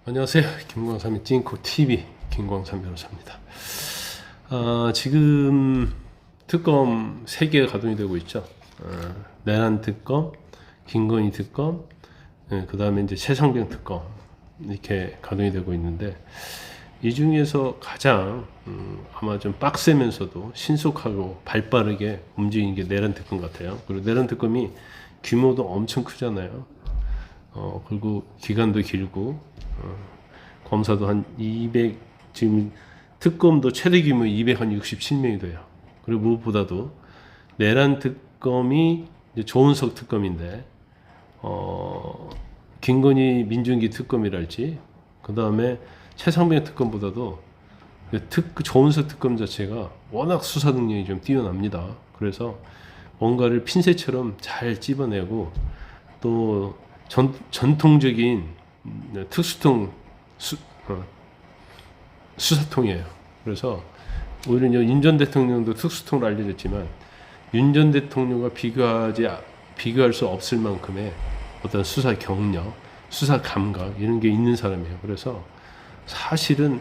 안녕하세요. 김광삼의 찐코TV 김광삼 변호사입니다. 지금 특검 3개가 가동이 되고 있죠. 내란 특검, 김건희 특검, 그 다음에 이제 최상병 특검 이렇게 가동이 되고 있는데, 이 중에서 가장 아마 좀 빡세면서도 신속하고 발빠르게 움직이는 게 내란 특검 같아요. 그리고 내란 특검이 규모도 엄청 크잖아요. 그리고 기간도 길고, 검사도 한 200, 지금 특검도 최대 규모 267명이 돼요. 그리고 무엇보다도 내란 특검이 이제 조은석 특검인데, 김건희 민중기 특검이랄지, 그 다음에 최상병 특검보다도 조은석 특검 자체가 워낙 수사 능력이 좀 뛰어납니다. 그래서 뭔가를 핀셋처럼 잘 찝어내고, 또 전통적인 특수통 수사통이에요. 그래서 오히려 윤 전 대통령도 특수통으로 알려졌지만, 윤 전 대통령과 비교할 수 없을 만큼의 어떤 수사 경력, 수사 감각 이런 게 있는 사람이에요. 그래서 사실은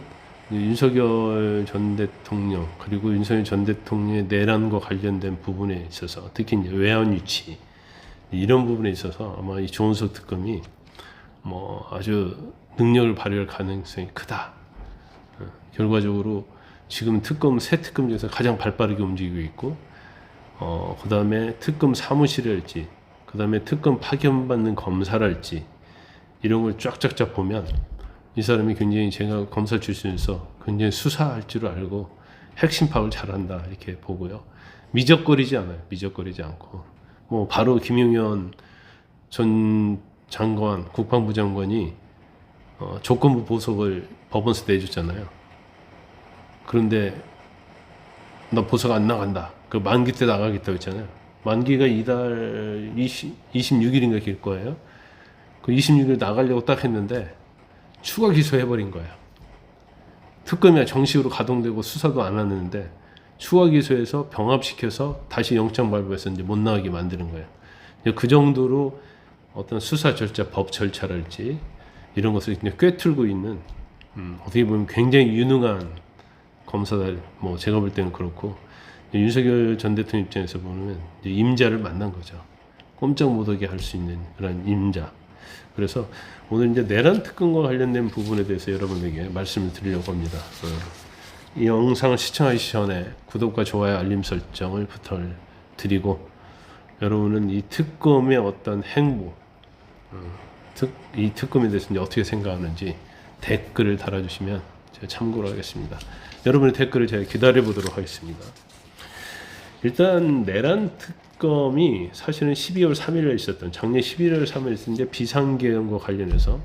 윤석열 전 대통령, 그리고 윤석열 전 대통령의 내란과 관련된 부분에 있어서, 특히 이제 외환 유치 이런 부분에 있어서 아마 이 조은석 특검이 아주 능력을 발휘할 가능성이 크다. 결과적으로 지금 새 특검 중에서 가장 발빠르게 움직이고 있고, 그 다음에 특검 사무실을할지, 그 다음에 특검 파견받는 검사랄지, 이런 걸 쫙쫙쫙 보면 이 사람이 굉장히, 제가 검사 출신에서 굉장히 수사할 줄 알고 핵심 파악을 잘한다 이렇게 보고요. 미적거리지 않아요. 미적거리지 않고, 바로 김용현 전 장관, 국방부 장관이 조건부 보석을 법원에서 내줬잖아요. 그런데 나 보석 안 나간다. 그 만기 때 나가겠다고 했잖아요. 만기가 이달 26일인가 길 거예요. 그 26일 나가려고 딱 했는데 추가 기소해버린 거예요. 특검이 정식으로 가동되고 수사도 안 하는데 추가 기소해서 병합시켜서 다시 영장 발부해서 이제 못 나가게 만드는 거예요. 그 정도로 어떤 수사 절차, 법 절차랄지 이런 것을 꿰뚫고 있는, 어떻게 보면 굉장히 유능한 검사들, 제가 볼 때는 그렇고, 윤석열 전 대통령 입장에서 보면 임자를 만난 거죠. 꼼짝 못하게 할 수 있는 그런 임자. 그래서 오늘 이제 내란 특검과 관련된 부분에 대해서 여러분에게 말씀을 드리려고 합니다. 이 영상을 시청하기 전에 구독과 좋아요, 알림 설정을 부탁을 드리고, 여러분은 이 특검의 어떤 행보, 이 특검에 대해서 이제 어떻게 생각하는지 댓글을 달아주시면 제가 참고를 하겠습니다. 여러분의 댓글을 제가 기다려 보도록 하겠습니다. 일단 내란 특검이 사실은 12월 3일에 있었던, 작년 11월 3일에 있었던 이제 비상계엄과 관련해서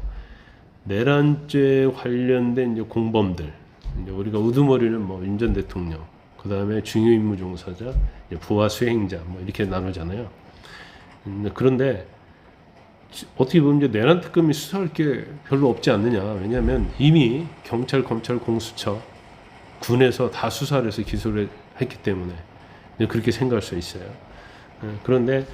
내란죄 관련된 이제 공범들, 이제 우리가 우두머리는 윤 전 대통령, 그 다음에 중요임무 종사자, 부하 수행자 이렇게 나누잖아요. 그런데 어떻게 보면 이제 내란 특검이 수사할 게 별로 없지 않느냐. 왜냐하면 이미 경찰, 검찰, 공수처, 군에서 다 수사를 해서 기소를 했기 때문에 그렇게 생각할 수 있어요. 그런데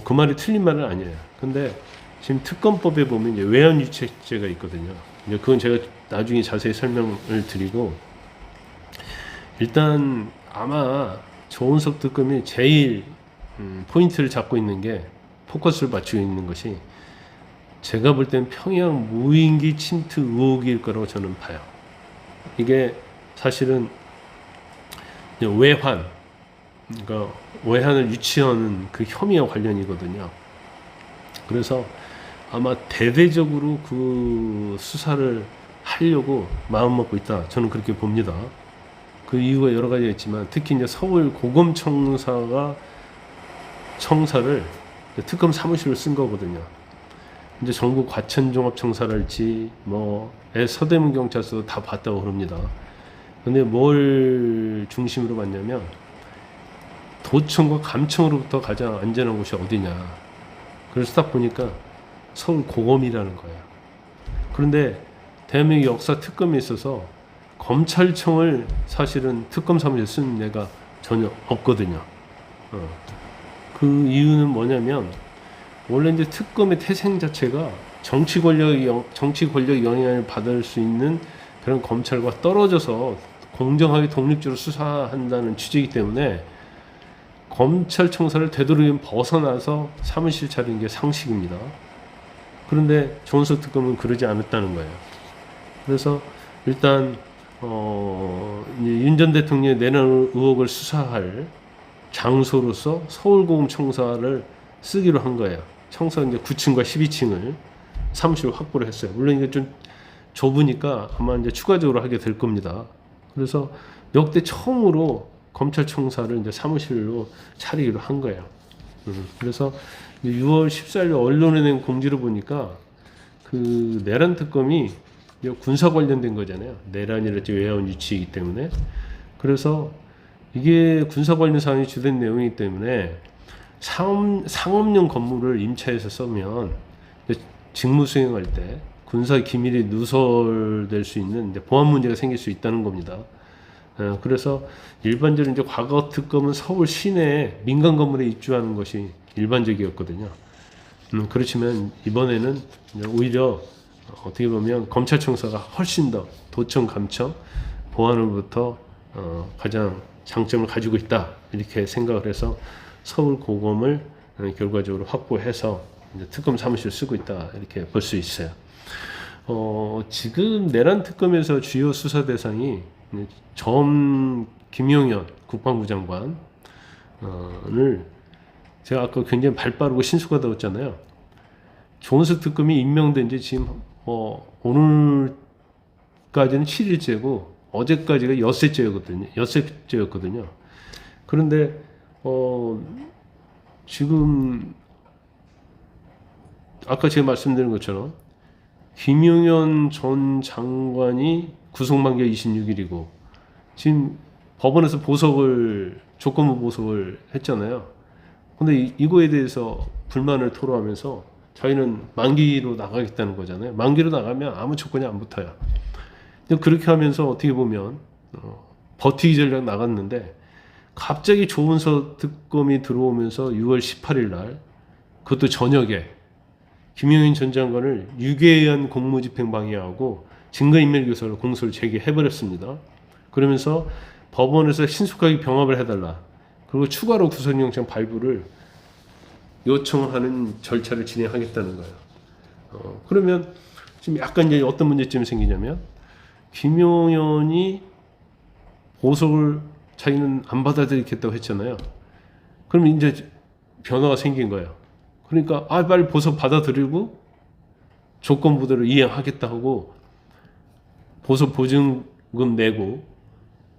그 말이 틀린 말은 아니에요. 근데 지금 특검법에 보면 이제 외환 유착죄가 있거든요. 이제 그건 제가 나중에 자세히 설명을 드리고, 일단 아마 조은석 특검이 제일 포인트를 잡고 있는 게, 포커스를 맞추고 있는 것이, 제가 볼 땐 평양 무인기 침투 의혹일 거라고 저는 봐요. 이게 사실은 외환, 그러니까 외환을 유치하는 그 혐의와 관련이거든요. 그래서 아마 대대적으로 그 수사를 하려고 마음먹고 있다, 저는 그렇게 봅니다. 그 이유가 여러 가지가 있지만, 특히 이제 서울 고검청사가 청사를 특검 사무실을 쓴 거거든요. 이제 전국 과천종합청사랄지 서대문 경찰서도 다 봤다고 그럽니다. 근데 뭘 중심으로 봤냐면, 도청과 감청으로부터 가장 안전한 곳이 어디냐. 그래서 딱 보니까 서울 고검이라는 거예요. 그런데 대한민국 역사 특검에 있어서 검찰청을 사실은 특검 사무실 쓴 데가 전혀 없거든요. 그 이유는 뭐냐면, 원래 이제 특검의 태생 자체가 정치 권력 영향을 받을 수 있는 그런 검찰과 떨어져서 공정하게 독립적으로 수사한다는 취지이기 때문에 검찰청사를 되도록이면 벗어나서 사무실 차리는 게 상식입니다. 그런데 조은석 특검은 그러지 않았다는 거예요. 그래서 일단 윤 전 대통령의 내란 의혹을 수사할 장소로서 서울고검청사를 쓰기로 한 거예요. 청사 이제 9층과 12층을 사무실로 확보를 했어요. 물론 이게 좀 좁으니까 아마 이제 추가적으로 하게 될 겁니다. 그래서 역대 처음으로 검찰청사를 이제 사무실로 차리기로 한 거예요. 그래서 6월 14일 언론에 낸 공지를 보니까 그 내란 특검이 군사 관련된 거잖아요. 내란이랄지 외환 유치이기 때문에. 그래서 이게 군사 관련 사안이 주된 내용이기 때문에 상업용 건물을 임차해서 쓰면 직무 수행할 때 군사 기밀이 누설될 수 있는 보안 문제가 생길 수 있다는 겁니다. 그래서 일반적으로 이제 과거 특검은 서울 시내에 민간 건물에 입주하는 것이 일반적이었거든요. 그렇지만 이번에는 오히려 어떻게 보면 검찰청사가 훨씬 더 도청, 감청, 보안으로부터 가장 장점을 가지고 있다 이렇게 생각을 해서 서울 고검을 결과적으로 확보해서 이제 특검 사무실 쓰고 있다 이렇게 볼 수 있어요. 지금 내란 특검에서 주요 수사 대상이 전 김용현 국방부 장관을 제가 아까 굉장히 발빠르고 신속하다고 했잖아요. 조은석 특검이 임명된 지 지금 오늘까지는 7일째고 어제까지가 엿새째였거든요. 그런데 지금 아까 제가 말씀드린 것처럼 김용현 전 장관이 구속만기가 26일이고 지금 법원에서 조건부 보석을 했잖아요. 근데 이거에 대해서 불만을 토로하면서 저희는 만기로 나가겠다는 거잖아요. 만기로 나가면 아무 조건이 안 붙어요. 그렇게 하면서 어떻게 보면 버티기 전략 나갔는데 갑자기 조은석 특검이 들어오면서 6월 18일 날 그것도 저녁에 김용현 전 장관을 유괴한 공무집행 방해하고 증거인멸교사로 공소를 제기해버렸습니다. 그러면서 법원에서 신속하게 병합을 해달라. 그리고 추가로 구속영장 발부를 요청하는 절차를 진행하겠다는 거예요. 그러면 지금 약간 이제 어떤 문제점이 생기냐면 김용현이 보석을 자기는 안 받아들이겠다고 했잖아요. 그럼 이제 변화가 생긴 거예요. 그러니까 빨리 보석 받아들이고 조건부대로 이행하겠다 하고 보석 보증금 내고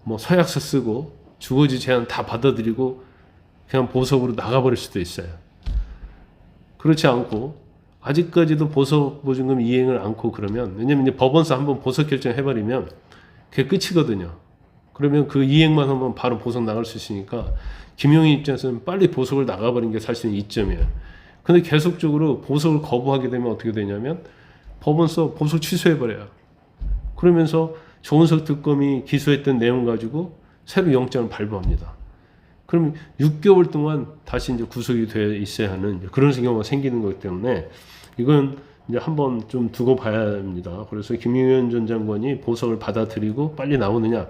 뭐 서약서 쓰고 주거지 제한 다 받아들이고 그냥 보석으로 나가버릴 수도 있어요. 그렇지 않고 아직까지도 보석 보증금 이행을 않고 그러면 왜냐면 이제 법원에서 한번 보석 결정해버리면 그게 끝이거든요. 그러면 그 이행만 하면 바로 보석 나갈 수 있으니까 김용희 입장에서는 빨리 보석을 나가버린 게 사실은 이점이에요. 근데 계속적으로 보석을 거부하게 되면 어떻게 되냐면 법원서 보석 취소해버려요. 그러면서 조은석 특검이 기소했던 내용 가지고 새로 영장을 발부합니다. 그럼 6개월 동안 다시 이제 구속이 되어 있어야 하는 그런 경우가 생기는 거기 때문에 이건 이제 한번 좀 두고 봐야 합니다. 그래서 김용현 전 장관이 보석을 받아들이고 빨리 나오느냐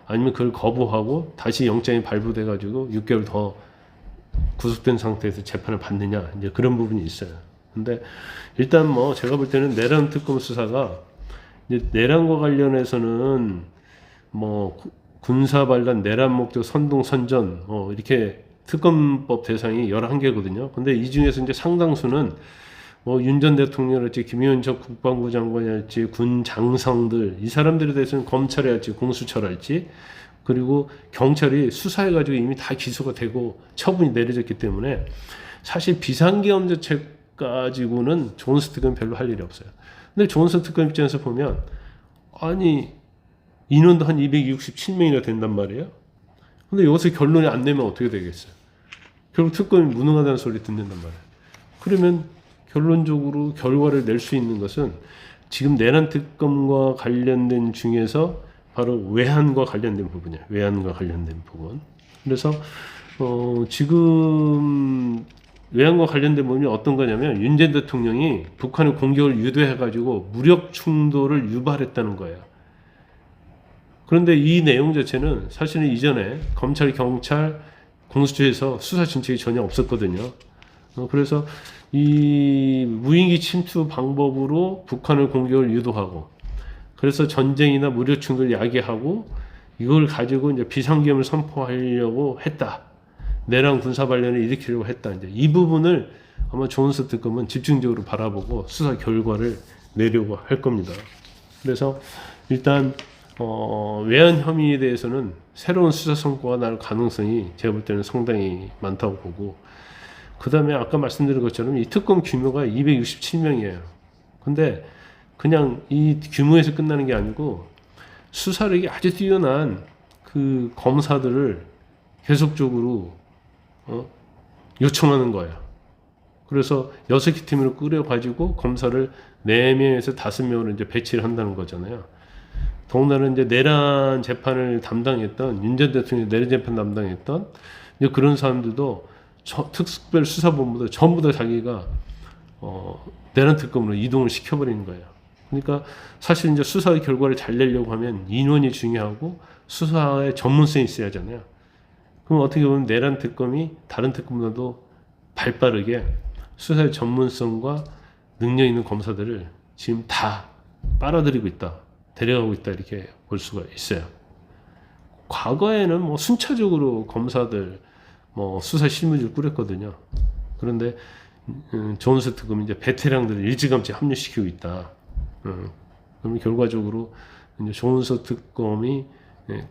아니면 그걸 거부하고 다시 영장이 발부돼 가지고 6개월 더 구속된 상태에서 재판을 받느냐 이제 그런 부분이 있어요. 근데 일단 뭐 제가 볼 때는 내란 특검 수사가 이제 내란과 관련해서는 뭐 군사 반란, 내란 목적, 선동, 선전 이렇게 특검법 대상이 11개거든요. 근데 이 중에서 이제 상당수는 뭐 윤 전 대통령이랄지 김용현 전 국방부 장관이랄지 군 장성들 이 사람들에 대해서는 검찰이랄지 공수처랄지 그리고 경찰이 수사해가지고 이미 다 기소가 되고 처분이 내려졌기 때문에 사실 비상계엄자책 가지고는 조은석 특검 별로 할 일이 없어요. 근데 조은석 특검 입장에서 보면 아니 인원도 한 267명이나 된단 말이에요. 근데 여기서 결론이 안 내면 어떻게 되겠어요? 결국 특검이 무능하다는 소리 듣는단 말이에요. 그러면 결론적으로 결과를 낼 수 있는 것은 지금 내란 특검과 관련된 중에서 바로 외환과 관련된 부분이에요. 외환과 관련된 부분. 그래서 지금 외환과 관련된 부분이 어떤 거냐면 윤 전 대통령이 북한의 공격을 유도해가지고 무력 충돌을 유발했다는 거예요. 그런데 이 내용 자체는 사실은 이전에 검찰, 경찰, 공수처에서 수사 진척이 전혀 없었거든요. 그래서 이 무인기 침투 방법으로 북한을 공격을 유도하고, 그래서 전쟁이나 무력 충돌을 야기하고 이걸 가지고 이제 비상계엄을 선포하려고 했다. 내란 군사 반란을 일으키려고 했다. 이제 이 부분을 아마 조은석 특검은 집중적으로 바라보고 수사 결과를 내려고 할 겁니다. 그래서 일단 외환 혐의에 대해서는 새로운 수사 성과가 날 가능성이 제가 볼 때는 상당히 많다고 보고, 그 다음에 아까 말씀드린 것처럼 이 특검 규모가 267명이에요. 근데 그냥 이 규모에서 끝나는 게 아니고 수사력이 아주 뛰어난 그 검사들을 계속적으로 요청하는 거예요. 그래서 6개 팀으로 꾸려가지고 검사를 4명에서 5명으로 이제 배치를 한다는 거잖아요. 더군다나 이제 내란 재판을 담당했던, 윤 전 대통령 내란 재판 담당했던 이제 그런 사람들도 특별 수사본부도 전부 다 자기가 내란 특검으로 이동을 시켜버리는 거예요. 그러니까 사실 이제 수사 결과를 잘 내려고 하면 인원이 중요하고 수사의 전문성이 있어야 하잖아요. 그럼 어떻게 보면 내란 특검이 다른 특검보다도 발빠르게 수사의 전문성과 능력 있는 검사들을 지금 다 빨아들이고 있다, 데려가고 있다, 이렇게 볼 수가 있어요. 과거에는 뭐 순차적으로 검사들 뭐 수사 실무진을 꾸렸거든요. 그런데 조은석 특검이 이제 베테랑들을 일찌감치 합류시키고 있다. 그러면 결과적으로 이제 조은석 특검이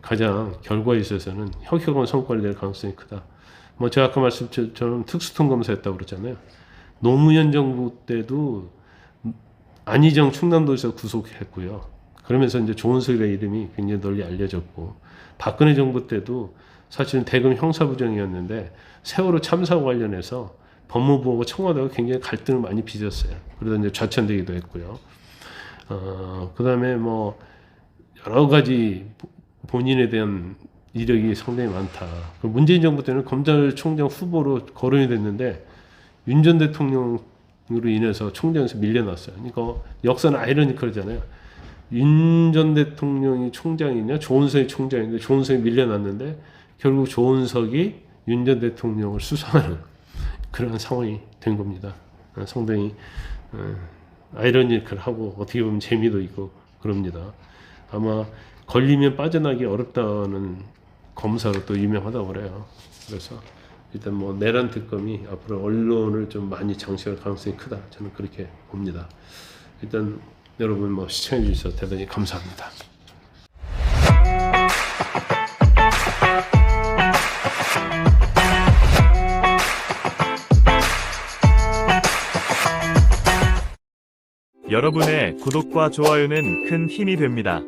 가장 결과에 있어서는 혁혁한 성과를 낼 가능성이 크다. 뭐 제가 아까 말씀처럼 특수통 검사였다고 그랬잖아요. 노무현 정부 때도 안희정 충남도에서 구속했고요. 그러면서 이제 조은석이라는 이름이 굉장히 널리 알려졌고, 박근혜 정부 때도 사실은 대검 형사부장이었는데 세월호 참사 관련해서 법무부하고 청와대가 굉장히 갈등을 많이 빚었어요. 그러다 이제 좌천되기도 했고요. 그 다음에 뭐 여러 가지 본인에 대한 이력이 상당히 많다. 문재인 정부 때는 검찰총장 후보로 거론이 됐는데 윤 전 대통령으로 인해서 총장에서 밀려났어요. 그러니까 역사는 아이러니컬하잖아요. 윤 전 대통령이 총장이냐 조은석이 총장인데 조은석이 밀려났는데 결국 조은석이 윤 전 대통령을 수사하는 그런 상황이 된 겁니다. 상당히 아이러니컬하고 어떻게 보면 재미도 있고 그럽니다. 아마 걸리면 빠져나기 어렵다는 검사로 또 유명하다고 그래요. 그래서 일단 뭐 내란 특검이 앞으로 언론을 좀 많이 장식할 가능성이 크다, 저는 그렇게 봅니다. 일단 여러분 뭐 시청해 주셔서 대단히 감사합니다. 여러분의 구독과 좋아요는 큰 힘이 됩니다.